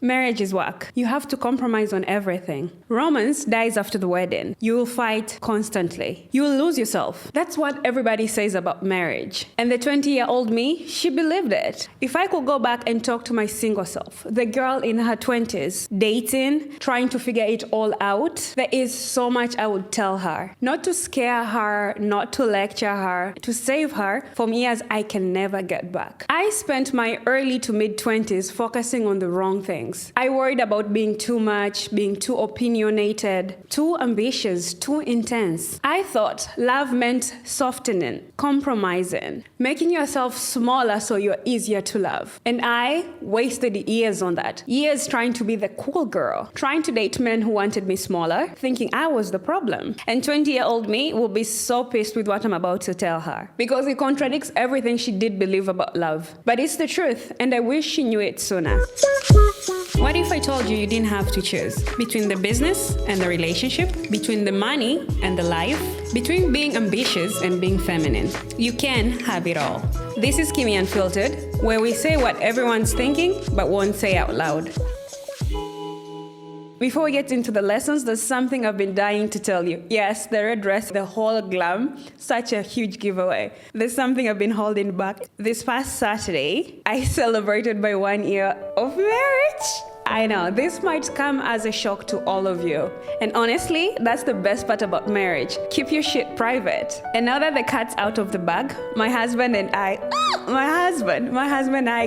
Marriage is work. You have to compromise on everything. Romance dies after the wedding. You will fight constantly. You will lose yourself. That's what everybody says about marriage. And the 20-year-old me, she believed it. If I could go back and talk to my single self, the girl in her 20s, dating, trying to figure it all out, there is so much I would tell her. Not to scare her, not to lecture her, to save her from years I can never get back. I spent my early to mid-20s focusing on the wrong things. I worried about being too much, being too opinionated, too ambitious, too intense. I thought love meant softening, compromising, making yourself smaller so you're easier to love. And I wasted years on that. Years trying to be the cool girl, trying to date men who wanted me smaller, thinking I was the problem. And 20-year-old me will be so pissed with what I'm about to tell her because it contradicts everything she did believe about love. But it's the truth, and I wish she knew it sooner. What if I told you didn't have to choose between the business and the relationship, between the money and the life, between being ambitious and being feminine? You can have it all. This is Kymmiee Unfiltered, where we say what everyone's thinking but won't say out loud. Before we get into the lessons, there's something I've been dying to tell you. Yes, the red dress, the whole glam, such a huge giveaway. There's something I've been holding back. This past Saturday, I celebrated my 1 year of marriage. I know, this might come as a shock to all of you. And honestly, that's the best part about marriage. Keep your shit private. And now that the cat's out of the bag, my husband and I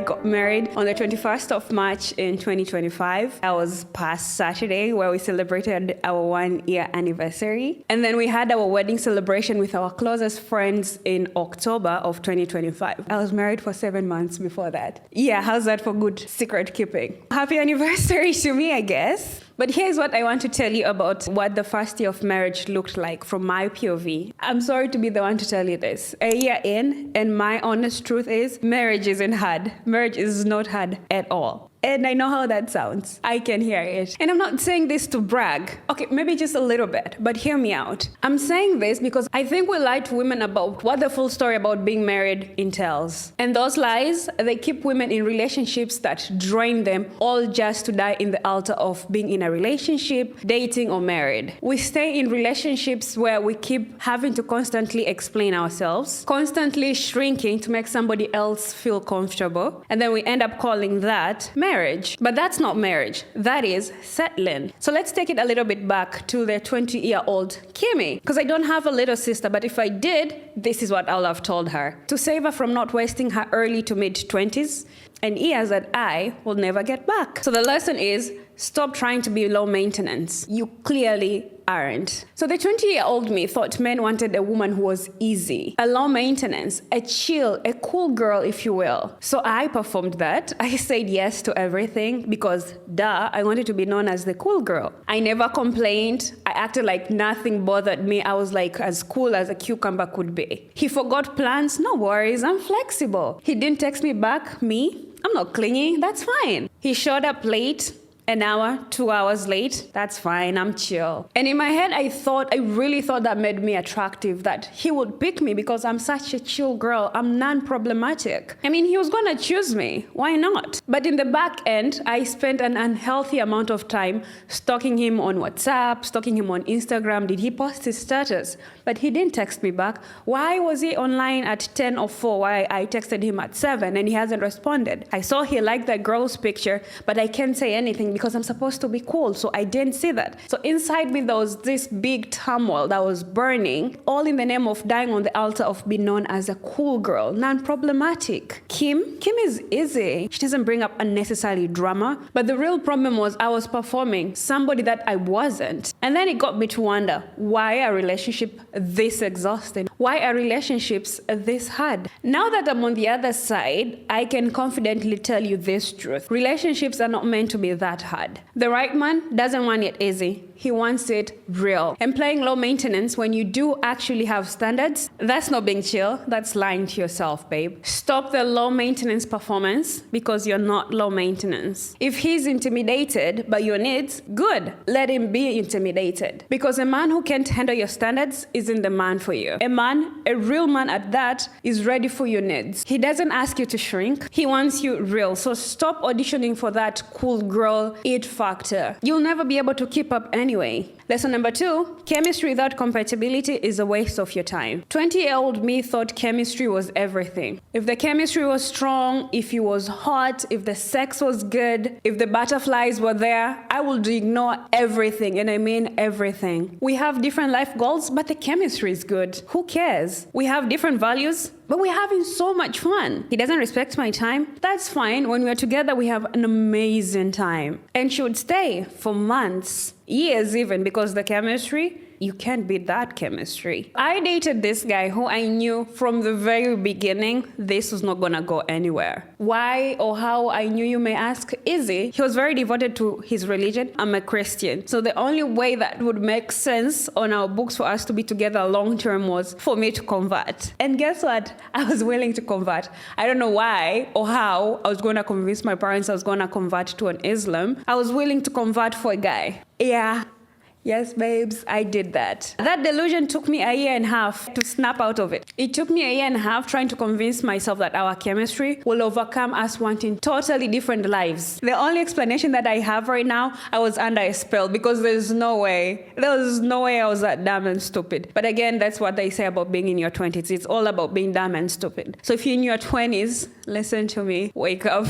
got married on the 21st of March in 2025. That was past Saturday where we celebrated our 1 year anniversary. And then we had our wedding celebration with our closest friends in October of 2025. I was married for 7 months before that. Yeah, how's that for good secret keeping? Happy anniversary to me, I guess. But here's what I want to tell you about what the first year of marriage looked like from my POV. I'm sorry to be the one to tell you this. A year in, and my honest truth is, marriage isn't hard. Marriage is not hard at all. And I know how that sounds. I can hear it. And I'm not saying this to brag. Okay, maybe just a little bit, but hear me out. I'm saying this because I think we lie to women about what the full story about being married entails. And those lies, they keep women in relationships that drain them, all just to die in the altar of being in a relationship, dating, or married. We stay in relationships where we keep having to constantly explain ourselves, constantly shrinking to make somebody else feel comfortable, and then we end up calling that marriage. But that's not marriage. That is settling. So let's take it a little bit back to the 20-year-old Kymmiee, because I don't have a little sister, but if I did, this is what I'll have told her. To save her from not wasting her early to mid-20s and years that I will never get back. So the lesson is, stop trying to be low maintenance. You clearly aren't. So the 20-year-old me thought men wanted a woman who was easy, a low maintenance, a chill, a cool girl, if you will. So I performed that. I said yes to everything because, duh, I wanted to be known as the cool girl. I never complained. I acted like nothing bothered me. I was like as cool as a cucumber could be. He forgot plans. No worries. I'm flexible. He didn't text me back. Me? I'm not clingy. That's fine. He showed up late. An hour, 2 hours late, that's fine, I'm chill. And in my head, I really thought that made me attractive, that he would pick me because I'm such a chill girl, I'm non-problematic. I mean, he was gonna choose me, why not? But in the back end, I spent an unhealthy amount of time stalking him on WhatsApp, stalking him on Instagram. Did he post his status? But he didn't text me back. Why was he online at 10 or 4 while I texted him at 7 and he hasn't responded? I saw he liked that girl's picture, but I can't say anything because I'm supposed to be cool, so I didn't see that. So inside me, there was this big turmoil that was burning, all in the name of dying on the altar of being known as a cool girl, non-problematic. Kim is easy. She doesn't bring up unnecessary drama. But the real problem was I was performing somebody that I wasn't. And then it got me to wonder, why a relationship this exhausting? Why are relationships this hard? Now that I'm on the other side, I can confidently tell you this truth. Relationships are not meant to be that hard. The right man doesn't want it easy. He wants it real. And playing low maintenance when you do actually have standards, that's not being chill. That's lying to yourself, babe. Stop the low maintenance performance because you're not low maintenance. If he's intimidated by your needs, good. Let him be intimidated. Because a man who can't handle your standards isn't the man for you. A real man at that, is ready for your needs. He doesn't ask you to shrink. He wants you real. So stop auditioning for that cool girl it factor. You'll never be able to keep up anyway. Lesson number 2, chemistry without compatibility is a waste of your time. 20-year-old me thought chemistry was everything. If the chemistry was strong, if it was hot, if the sex was good, if the butterflies were there, I would ignore everything, and I mean everything. We have different life goals, but the chemistry is good. Who cares? We have different values, but we're having so much fun. He doesn't respect my time. That's fine. When we're together, we have an amazing time. And she would stay for months, years even, because the chemistry, you can't beat that chemistry. I dated this guy who I knew from the very beginning this was not gonna go anywhere. Why or how I knew, you may ask? Easy. He was very devoted to his religion. I'm a Christian. So the only way that would make sense on our books for us to be together long term was for me to convert. And guess what? I was willing to convert. I don't know why or how I was gonna convince my parents I was gonna convert to an Islam. I was willing to convert for a guy. Yeah. Yes, babes, I did that. That delusion took me a year and a half to snap out of it. It took me a year and a half trying to convince myself that our chemistry will overcome us wanting totally different lives. The only explanation that I have right now, I was under a spell because there's no way. There was no way I was that dumb and stupid. But again, that's what they say about being in your 20s. It's all about being dumb and stupid. So if you're in your 20s, listen to me, wake up.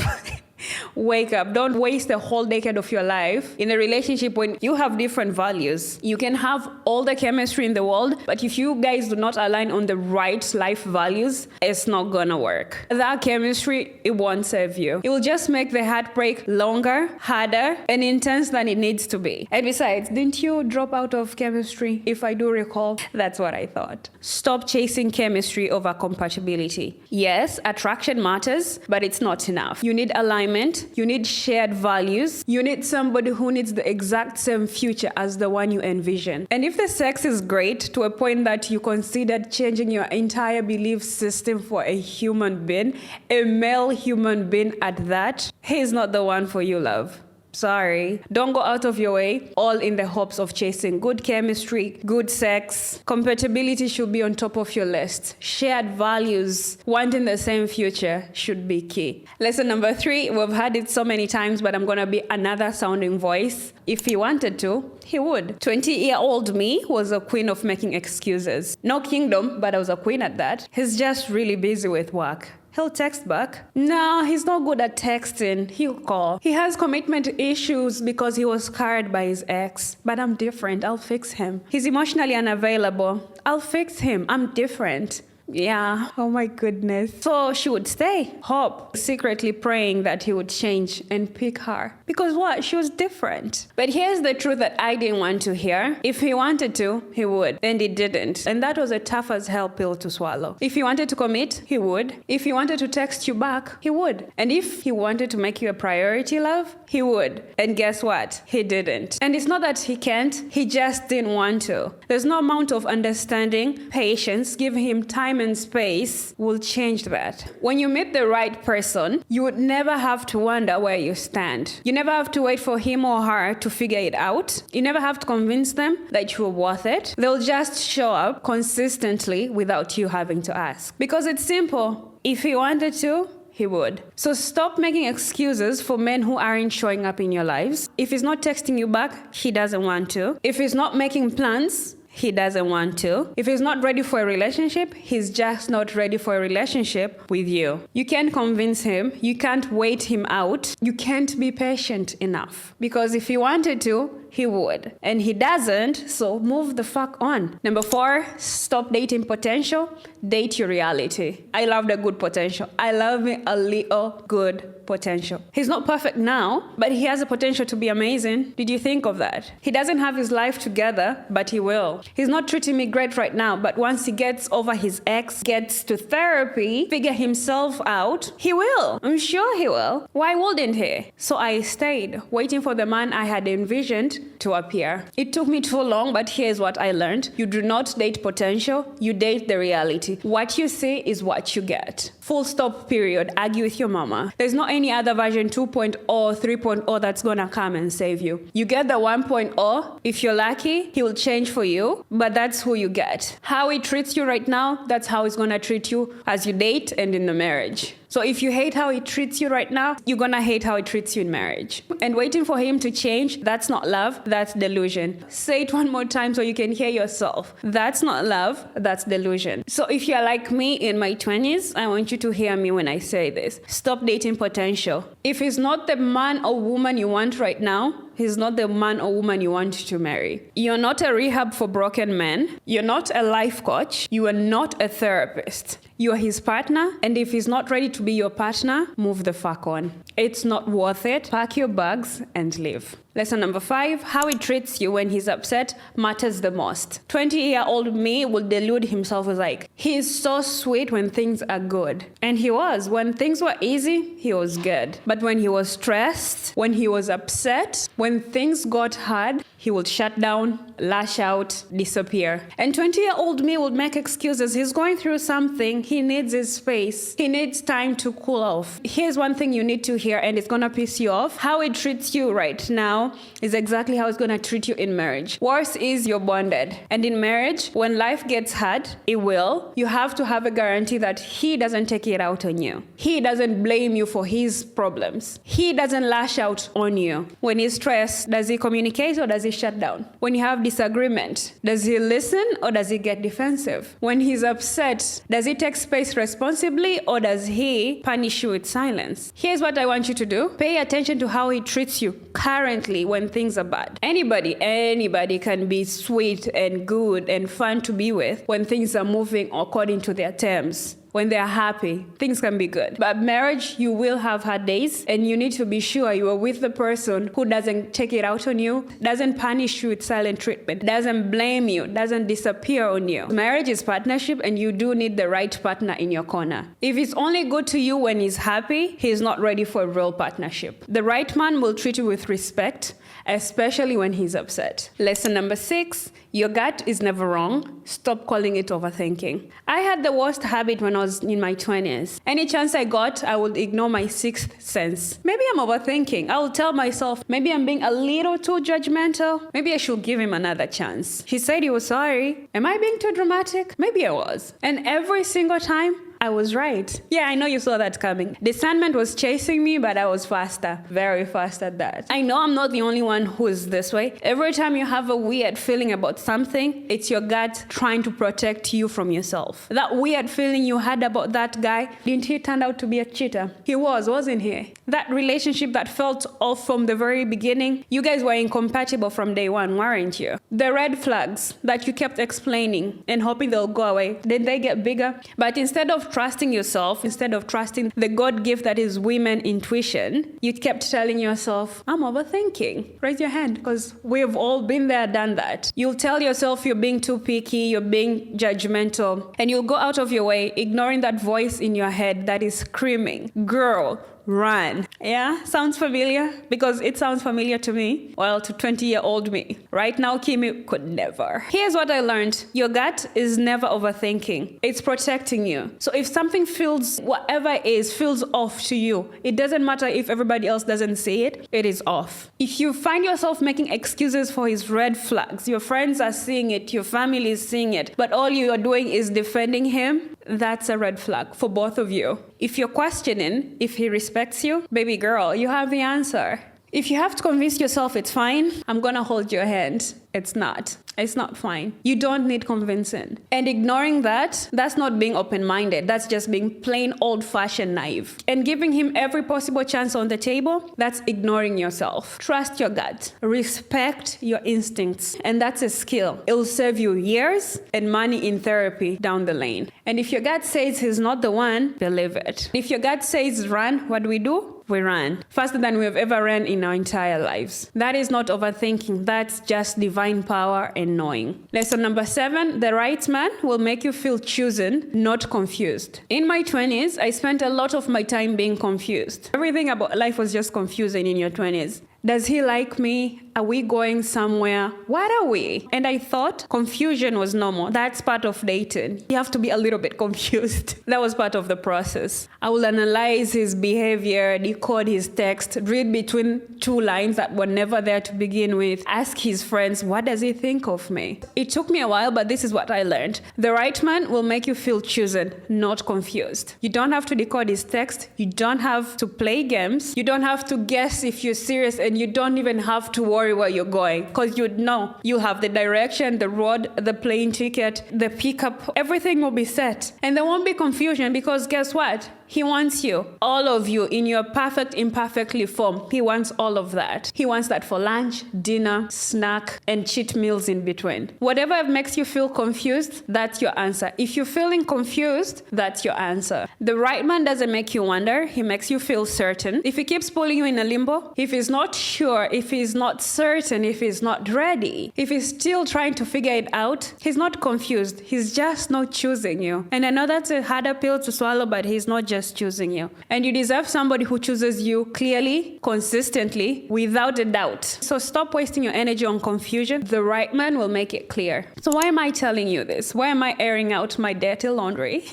Wake up. Don't waste a whole decade of your life in a relationship when you have different values. You can have all the chemistry in the world, but if you guys do not align on the right life values, it's not gonna work. That chemistry, it won't serve you. It will just make the heartbreak longer, harder, and intense than it needs to be. And besides, didn't you drop out of chemistry? If I do recall, that's what I thought. Stop chasing chemistry over compatibility. Yes, attraction matters, but it's not enough. You need alignment. You need shared values. You need somebody who needs the exact same future as the one you envision. And if the sex is great to a point that you considered changing your entire belief system for a human being, a male human being at that, he's not the one for you, love. Sorry. Don't go out of your way, all in the hopes of chasing good chemistry, good sex. Compatibility should be on top of your list. Shared values, wanting the same future should be key. Lesson number 3, we've heard it so many times, but I'm gonna be another sounding voice. If he wanted to, he would. 20-year-old me was a queen of making excuses. No kingdom, but I was a queen at that. He's just really busy with work. He'll text back. No, he's not good at texting. He'll call. He has commitment issues because he was scarred by his ex. But I'm different. I'll fix him. He's emotionally unavailable. I'll fix him. I'm different. Yeah. Oh my goodness. So she would stay, hope, secretly praying that he would change and pick her. Because what? She was different. But here's the truth that I didn't want to hear. If he wanted to, he would. And he didn't. And that was a tough as hell pill to swallow. If he wanted to commit, he would. If he wanted to text you back, he would. And if he wanted to make you a priority, love, he would. And guess what? He didn't. And it's not that he can't, he just didn't want to. There's no amount of understanding, patience, giving him time and space will change that. When you meet the right person, you would never have to wonder where you stand. You never have to wait for him or her to figure it out. You never have to convince them that you're worth it. They'll just show up consistently without you having to ask. Because it's simple. If he wanted to, he would. So stop making excuses for men who aren't showing up in your lives. If he's not texting you back, he doesn't want to. If he's not making plans, he doesn't want to. If he's not ready for a relationship, he's just not ready for a relationship with you. You can't convince him. You can't wait him out. You can't be patient enough. Because if he wanted to, he would. And he doesn't, so move the fuck on. Number 4, stop dating potential. Date your reality. I love the good potential. I love me a little good potential. He's not perfect now, but he has the potential to be amazing. Did you think of that? He doesn't have his life together, but he will. He's not treating me great right now, but once he gets over his ex, gets to therapy, figure himself out, he will. I'm sure he will. Why wouldn't he? So I stayed, waiting for the man I had envisioned to appear. It took me too long, but here's what I learned. You do not date potential, you date the reality. What you see is what you get. Full stop, period. Argue with your mama. There's not any other version 2.0, 3.0 that's gonna come and save you. You get the 1.0. If you're lucky, he will change for you, but that's who you get. How he treats you right now, that's how he's gonna treat you as you date and in the marriage. So if you hate how he treats you right now, you're gonna hate how he treats you in marriage. And waiting for him to change, that's not love, that's delusion. Say it one more time so you can hear yourself. That's not love, that's delusion. So if you're like me in my 20s, I want you to hear me when I say this. Stop dating potential. If he's not the man or woman you want right now, he's not the man or woman you want to marry. You're not a rehab for broken men. You're not a life coach. You are not a therapist. You are his partner, and if he's not ready to be your partner, move the fuck on. It's not worth it. Pack your bags and leave. Lesson number 5, how he treats you when he's upset matters the most. 20-year-old me will delude himself as like, he is so sweet when things are good. And he was. When things were easy, he was good. But when he was stressed, when he was upset, when things got hard, he would shut down, lash out, disappear. And 20-year-old me would make excuses. He's going through something. He needs his space. He needs time to cool off. Here's one thing you need to hear, and it's gonna piss you off. How he treats you right now is exactly how he's gonna treat you in marriage. Worse is you're bonded. And in marriage, when life gets hard, it will, you have to have a guarantee that he doesn't take it out on you. He doesn't blame you for his problems. He doesn't lash out on you. When he's stressed, does he communicate or does he shut down? When you have disagreement, does he listen or does he get defensive? When he's upset, does he take space responsibly or does he punish you with silence? Here's what I want you to do. Pay attention to how he treats you currently when things are bad. Anybody can be sweet and good and fun to be with when things are moving according to their terms. When they're happy, things can be good. But marriage, you will have hard days, and you need to be sure you are with the person who doesn't take it out on you, doesn't punish you with silent treatment, doesn't blame you, doesn't disappear on you. Marriage is partnership, and you do need the right partner in your corner. If it's only good to you when he's happy, he's not ready for a real partnership. The right man will treat you with respect, especially when he's upset. Lesson number 6, your gut is never wrong. Stop calling it overthinking. I had the worst habit when I was in my 20s. Any chance I got, I would ignore my 6th sense. Maybe I'm overthinking. I will tell myself, maybe I'm being a little too judgmental. Maybe I should give him another chance. He said he was sorry. Am I being too dramatic? Maybe I was. And every single time, I was right. Yeah, I know you saw that coming. Discernment was chasing me, but I was faster. Very fast at that. I know I'm not the only one who is this way. Every time you have a weird feeling about something, it's your gut trying to protect you from yourself. That weird feeling you had about that guy, didn't he turn out to be a cheater? He was, wasn't he? That relationship that felt off from the very beginning, you guys were incompatible from day one, weren't you? The red flags that you kept explaining and hoping they'll go away, did they get bigger? But instead of trusting yourself, instead of trusting the God gift that is women intuition, you kept telling yourself, I'm overthinking. Raise your hand, because we've all been there, done that. You'll tell yourself you're being too picky, you're being judgmental, and you'll go out of your way, ignoring that voice in your head that is screaming, girl, run. Yeah, sounds familiar? Because it sounds familiar to me. Well, to 20-year-old me. Right now, Kymmiee could never. Here's what I learned. Your gut is never overthinking. It's protecting you. So if something feels, whatever it is, feels off to you, it doesn't matter if everybody else doesn't see it, it is off. If you find yourself making excuses for his red flags, your friends are seeing it, your family is seeing it, but all you are doing is defending him, that's a red flag for both of you. If you're questioning if he respects you, baby girl, you have the answer. If you have to convince yourself it's fine, I'm gonna hold your hand. It's not. It's not fine. You don't need convincing. And ignoring that, that's not being open-minded. That's just being plain old-fashioned naive. And giving him every possible chance on the table, that's ignoring yourself. Trust your gut. Respect your instincts. And that's a skill. It'll save you years and money in therapy down the lane. And if your gut says he's not the one, believe it. If your gut says run, what do? we ran. Faster than we've ever ran in our entire lives. That is not overthinking. That's just divine power and knowing. Lesson number 7, the right man will make you feel chosen, not confused. In my 20s, I spent a lot of my time being confused. Everything about life was just confusing in your 20s. Does he like me? Are we going somewhere? What are we? And I thought confusion was normal. That's part of dating. You have to be a little bit confused. That was part of the process. I will analyze his behavior, decode his text, read between 2 lines that were never there to begin with, ask his friends, what does he think of me? It took me a while, but this is what I learned. The right man will make you feel chosen, not confused. You don't have to decode his text. You don't have to play games. You don't have to guess if you're serious, and you don't even have to worry where you're going, because you know you have the direction, the road, the plane ticket, the pickup, everything will be set. And there won't be confusion, because guess what? He wants you, all of you, in your perfect, imperfectly form. He wants all of that. He wants that for lunch, dinner, snack, and cheat meals in between. Whatever makes you feel confused, that's your answer. If you're feeling confused, that's your answer. The right man doesn't make you wonder. He makes you feel certain. If he keeps pulling you in a limbo, if he's not sure, if he's not certain, if he's not ready, if he's still trying to figure it out, he's not confused. He's just not choosing you. And I know that's a harder pill to swallow, but he's not just choosing you. And you deserve somebody who chooses you clearly, consistently, without a doubt. So stop wasting your energy on confusion. The right man will make it clear. So why am I telling you this? Why am I airing out my dirty laundry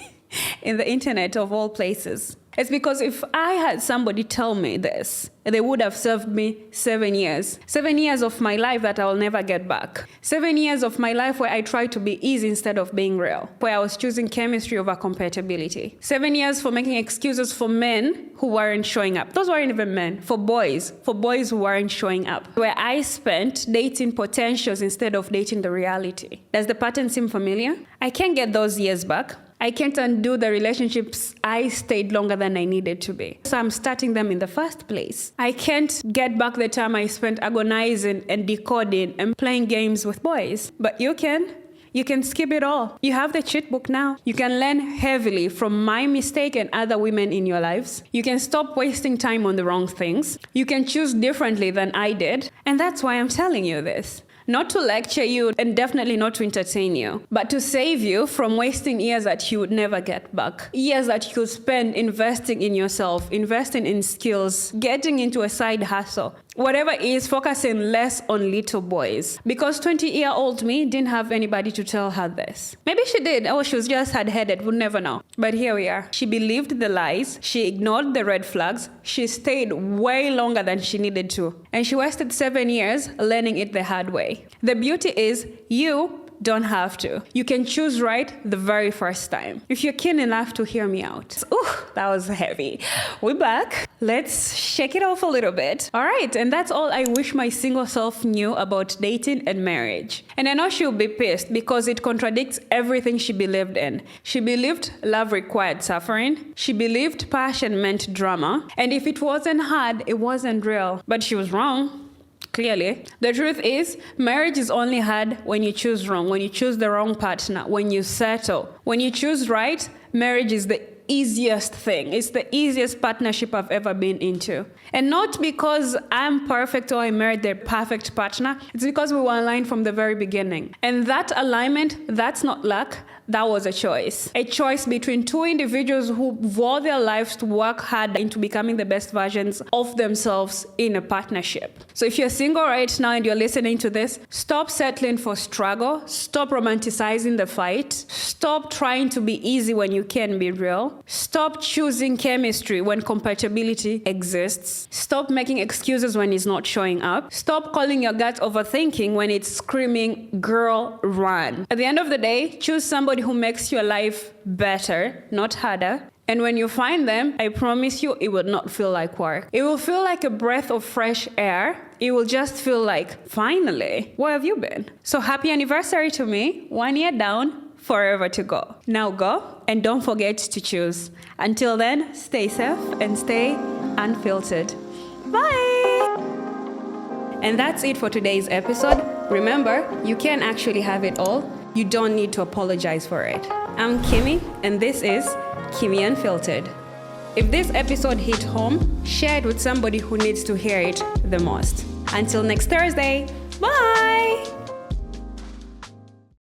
in the internet of all places? It's because if I had somebody tell me this, they would have served me 7 years. 7 years of my life that I will never get back. 7 years of my life where I tried to be easy instead of being real. Where I was choosing chemistry over compatibility. 7 years for making excuses for men who weren't showing up. Those weren't even men. For boys who weren't showing up. Where I spent dating potentials instead of dating the reality. Does the pattern seem familiar? I can't get those years back. I can't undo the relationships I stayed longer than I needed to be. So I'm starting them in the first place. I can't get back the time I spent agonizing and decoding and playing games with boys. But you can. You can skip it all. You have the cheat book now. You can learn heavily from my mistake and other women in your lives. You can stop wasting time on the wrong things. You can choose differently than I did. And that's why I'm telling you this. Not to lecture you and definitely not to entertain you, but to save you from wasting years that you would never get back. Years that you could spend investing in yourself, investing in skills, getting into a side hustle. Whatever it is, focusing less on little boys. Because 20-year-old me didn't have anybody to tell her this. Maybe she did, or she was just hard-headed, we'll never know. But here we are. She believed the lies, she ignored the red flags, she stayed way longer than she needed to. And she wasted 7 years learning it the hard way. The beauty is, you don't have to. You can choose right the very first time. If you're keen enough to hear me out. Ooh, that was heavy. We're back. Let's shake it off a little bit. All right, and that's all I wish my single self knew about dating and marriage. And I know she'll be pissed because it contradicts everything she believed in. She believed love required suffering. She believed passion meant drama. And if it wasn't hard, it wasn't real. But she was wrong. Clearly. The truth is, marriage is only hard when you choose wrong, when you choose the wrong partner, when you settle. When you choose right, marriage is the easiest thing. It's the easiest partnership I've ever been into. And not because I'm perfect or I married the perfect partner. It's because we were aligned from the very beginning. And that alignment, that's not luck. That was a choice. A choice between two individuals who vowed their lives to work hard into becoming the best versions of themselves in a partnership. So if you're single right now and you're listening to this, stop settling for struggle. Stop romanticizing the fight. Stop trying to be easy when you can be real. Stop choosing chemistry when compatibility exists. Stop making excuses when it's not showing up. Stop calling your gut overthinking when it's screaming, girl, run. At the end of the day, choose somebody who makes your life better, not harder. And when you find them, I promise you, it will not feel like work. It will feel like a breath of fresh air. It will just feel like, finally, where have you been? So happy anniversary to me. 1 year down, forever to go. Now go, and don't forget to choose. Until then, stay safe and stay unfiltered. Bye! And that's it for today's episode. Remember, you can actually have it all. You don't need to apologize for it. I'm Kymmiee, and this is Kymmiee Unfiltered. If this episode hit home, share it with somebody who needs to hear it the most. Until next Thursday, bye!